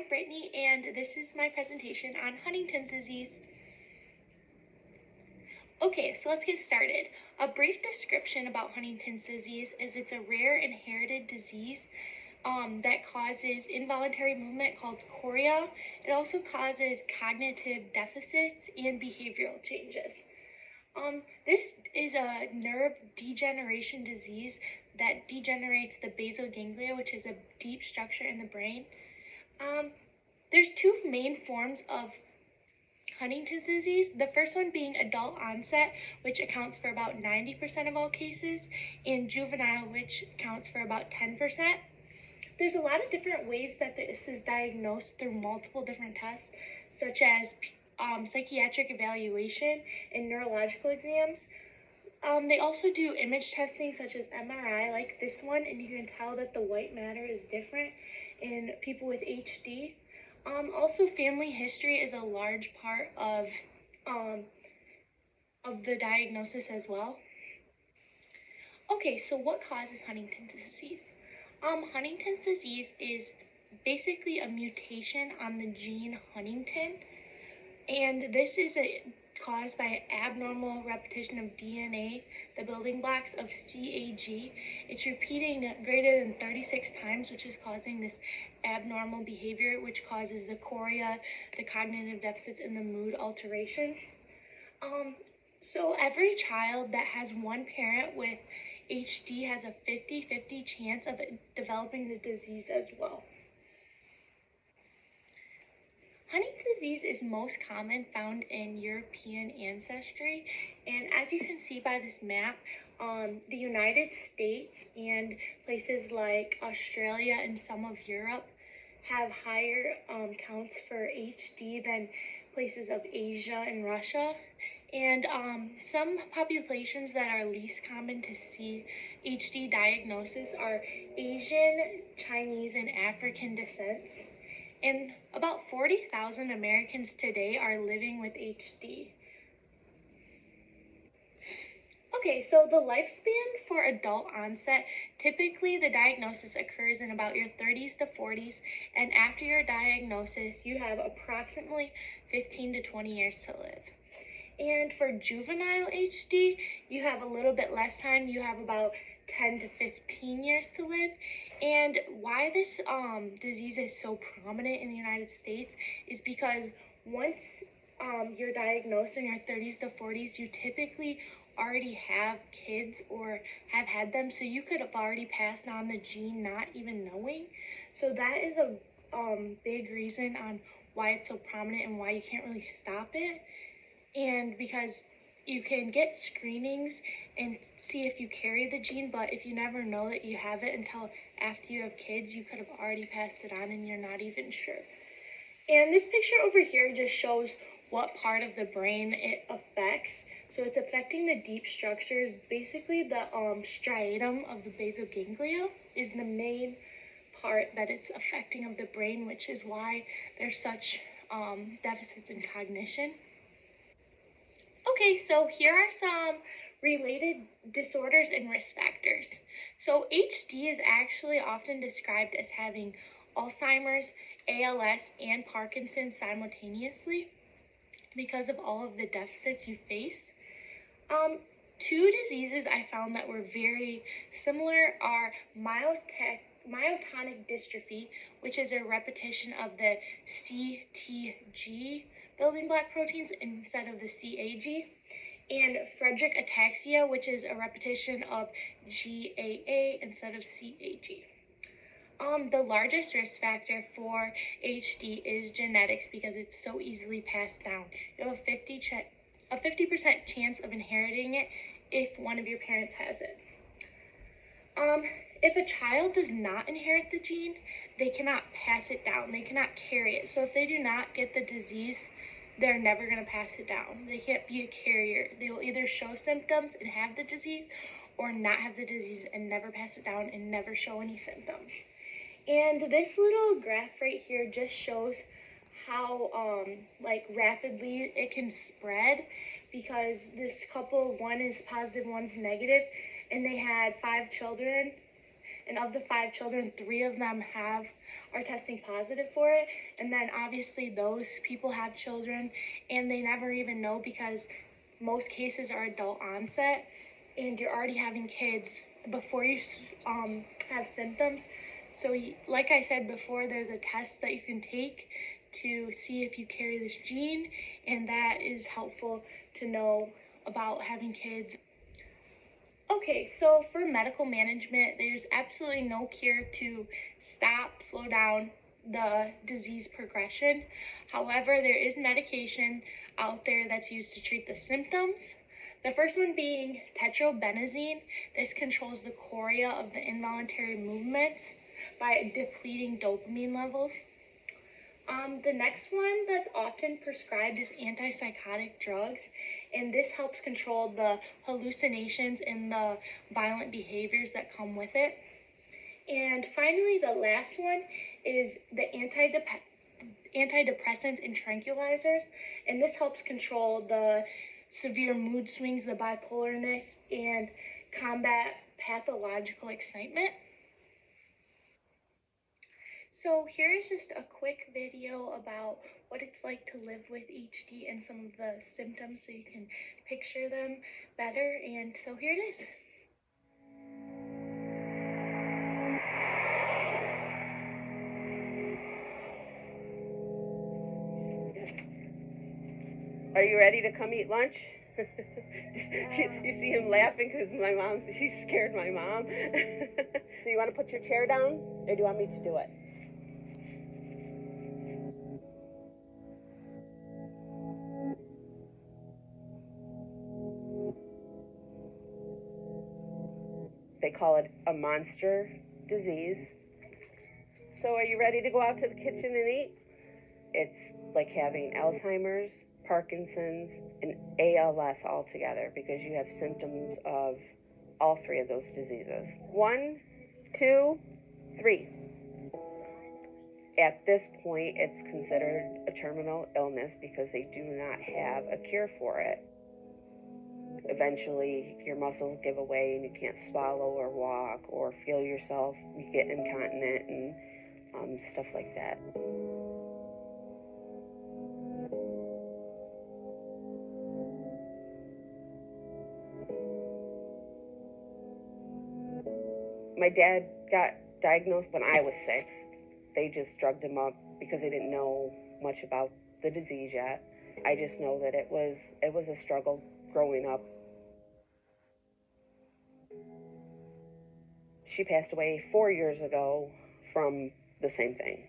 I'm Brittany, and this is my presentation on Huntington's disease. Okay, so let's get started. A brief description about Huntington's disease is it's a rare inherited disease that causes involuntary movement called chorea. It also causes cognitive deficits and behavioral changes. This is a nerve degeneration disease that degenerates the basal ganglia, which is a deep structure in the brain. There's two main forms of Huntington's disease. The first one being adult onset, which accounts for about 90% of all cases, and juvenile, which accounts for about 10%. There's a lot of different ways that this is diagnosed through multiple different tests, such as psychiatric evaluation and neurological exams. They also do image testing such as MRI like this one, and you can tell that the white matter is different in people with HD. Also, family history is a large part of the diagnosis as well. Okay, so what causes Huntington's disease? Huntington's disease is basically a mutation on the gene Huntington, and this is caused by abnormal repetition of DNA, the building blocks of CAG. It's repeating greater than 36 times, which is causing this abnormal behavior, which causes the chorea, the cognitive deficits, and the mood alterations. So every child that has one parent with HD has a 50-50 chance of developing the disease as well. Huntington's disease is most common found in European ancestry, and as you can see by this map, the United States and places like Australia and some of Europe have higher counts for HD than places of Asia and Russia. And some populations that are least common to see HD diagnosis are Asian, Chinese, and African descents. And about 40,000 Americans today are living with HD. Okay, so the lifespan for adult onset, typically the diagnosis occurs in about your 30s to 40s, and after your diagnosis, you have approximately 15 to 20 years to live. And for juvenile HD, you have a little bit less time. You have about 10 to 15 years to live. And why this disease is so prominent in the United States is because once you're diagnosed in your 30s to 40s, you typically already have kids or have had them, so you could have already passed on the gene not even knowing. So that is a big reason on why it's so prominent and why you can't really stop it. And because you can get screenings and see if you carry the gene, but if you never know that you have it until after you have kids, you could have already passed it on and you're not even sure. And this picture over here just shows what part of the brain it affects. So it's affecting the deep structures. Basically, the striatum of the basal ganglia is the main part that it's affecting of the brain, which is why there's such deficits in cognition. Okay, so here are some related disorders and risk factors. So HD is actually often described as having Alzheimer's, ALS, and Parkinson's simultaneously because of all of the deficits you face. Two diseases I found that were very similar are myotonic dystrophy, which is a repetition of the CTG building block proteins instead of the CAG, and Friedreich ataxia, which is a repetition of GAA instead of CAG. The largest risk factor for HD is genetics because it's so easily passed down. You have a 50% chance of inheriting it if one of your parents has it. If a child does not inherit the gene, they cannot pass it down. They cannot carry it. So if they do not get the disease, they're never going to pass it down. They can't be a carrier. They will either show symptoms and have the disease or not have the disease and never pass it down and never show any symptoms. And this little graph right here just shows how rapidly it can spread, because this couple, one is positive, one's negative, and they had 5 children. and of the 5 children, 3 of them are testing positive for it. And then obviously those people have children and they never even know, because most cases are adult onset and you're already having kids before you have symptoms. So like I said before, there's a test that you can take to see if you carry this gene, and that is helpful to know about having kids. Okay, so for medical management, there's absolutely no cure to stop, slow down the disease progression. However, there is medication out there that's used to treat the symptoms. The first one being tetrabenazine. This controls the chorea of the involuntary movements by depleting dopamine levels. The next one that's often prescribed is antipsychotic drugs, and this helps control the hallucinations and the violent behaviors that come with it. And finally, the last one is the antidepressants and tranquilizers, and this helps control the severe mood swings, the bipolarness, and combat pathological excitement. So here is just a quick video about what it's like to live with HD and some of the symptoms so you can picture them better. And so here it is. Are you ready to come eat lunch? You see him laughing because he scared my mom. So you want to put your chair down, or do you want me to do it? They call it a monster disease. So are you ready to go out to the kitchen and eat? It's like having Alzheimer's, Parkinson's, and ALS all together, because you have symptoms of all 3 of those diseases. 1, 2, 3. At this point, it's considered a terminal illness because they do not have a cure for it. Eventually, your muscles give away and you can't swallow or walk or feel yourself. You get incontinent and stuff like that. My dad got diagnosed when I was 6. They just drugged him up because they didn't know much about the disease yet. I just know that it was a struggle growing up. She passed away 4 years ago from the same thing.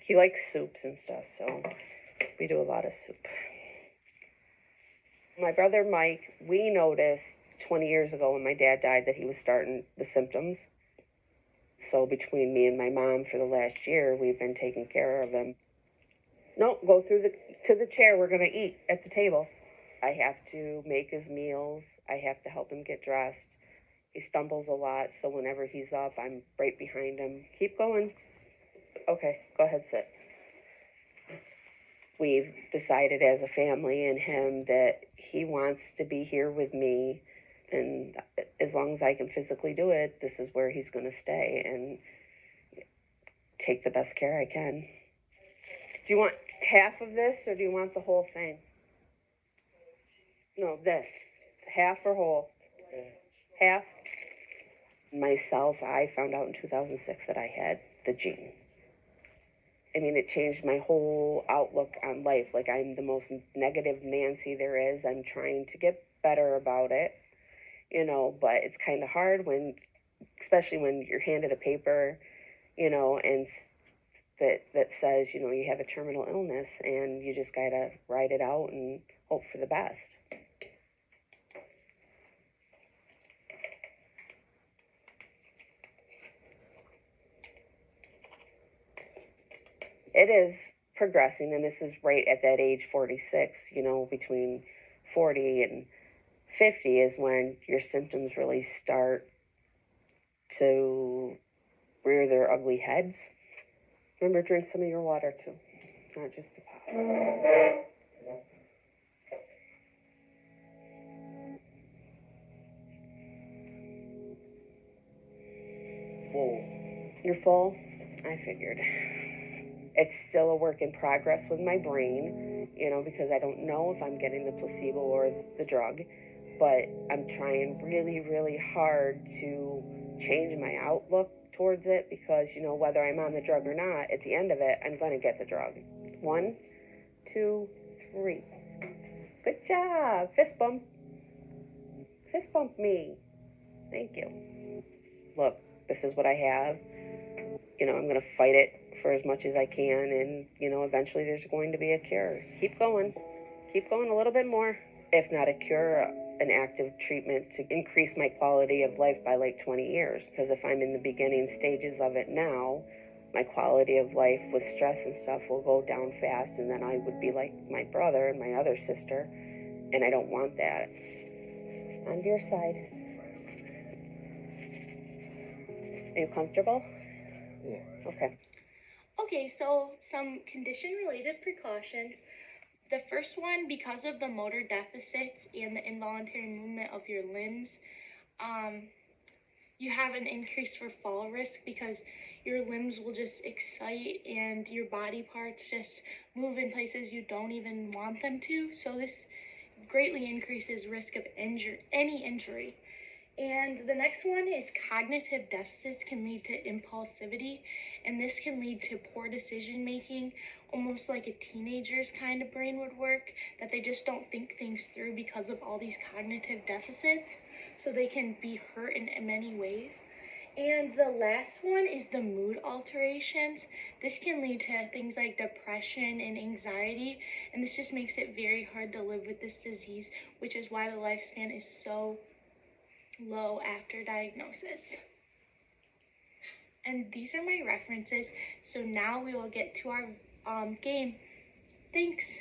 He likes soups and stuff, so we do a lot of soup. My brother Mike, we noticed 20 years ago when my dad died that he was starting the symptoms. So between me and my mom for the last year, we've been taking care of him. No, go to the chair. We're going to eat at the table. I have to make his meals. I have to help him get dressed. He stumbles a lot, so whenever he's up, I'm right behind him. Keep going. Okay, go ahead, sit. We've decided as a family and him that he wants to be here with me, and as long as I can physically do it, this is where he's going to stay and take the best care I can. Do you want half of this, or do you want the whole thing? No, this. Half or whole? Half. Myself, I found out in 2006 that I had the gene. I mean, it changed my whole outlook on life. Like, I'm the most negative Nancy there is. I'm trying to get better about it, but it's kind of hard especially when you're handed a paper, and that says, you have a terminal illness, and you just got to ride it out and hope for the best. It is progressing, and this is right at that age 46, between 40 and 50 is when your symptoms really start to rear their ugly heads. Remember, drink some of your water too, not just the pop. Full. You're full? I figured. It's still a work in progress with my brain, because I don't know if I'm getting the placebo or the drug, but I'm trying really, really hard to change my outlook towards it because, whether I'm on the drug or not, at the end of it, I'm going to get the drug. 1, 2, 3. Good job. Fist bump. Fist bump me. Thank you. Look, this is what I have. I'm going to fight it for as much as I can, and, eventually there's going to be a cure. Keep going. Keep going a little bit more. If not a cure, an active treatment to increase my quality of life by like 20 years. Because if I'm in the beginning stages of it now, my quality of life with stress and stuff will go down fast, and then I would be like my brother and my other sister, and I don't want that. On your side. Are you comfortable? Yeah. Okay. Okay, so some condition-related precautions. The first one, because of the motor deficits and the involuntary movement of your limbs, you have an increase for fall risk because your limbs will just excite and your body parts just move in places you don't even want them to. So this greatly increases risk of any injury. And the next one is cognitive deficits can lead to impulsivity, and this can lead to poor decision making, almost like a teenager's kind of brain would work, that they just don't think things through because of all these cognitive deficits, so they can be hurt in many ways. And the last one is the mood alterations. This can lead to things like depression and anxiety, and this just makes it very hard to live with this disease, which is why the lifespan is so low after diagnosis. And these are my references. So now we will get to our game. Thanks.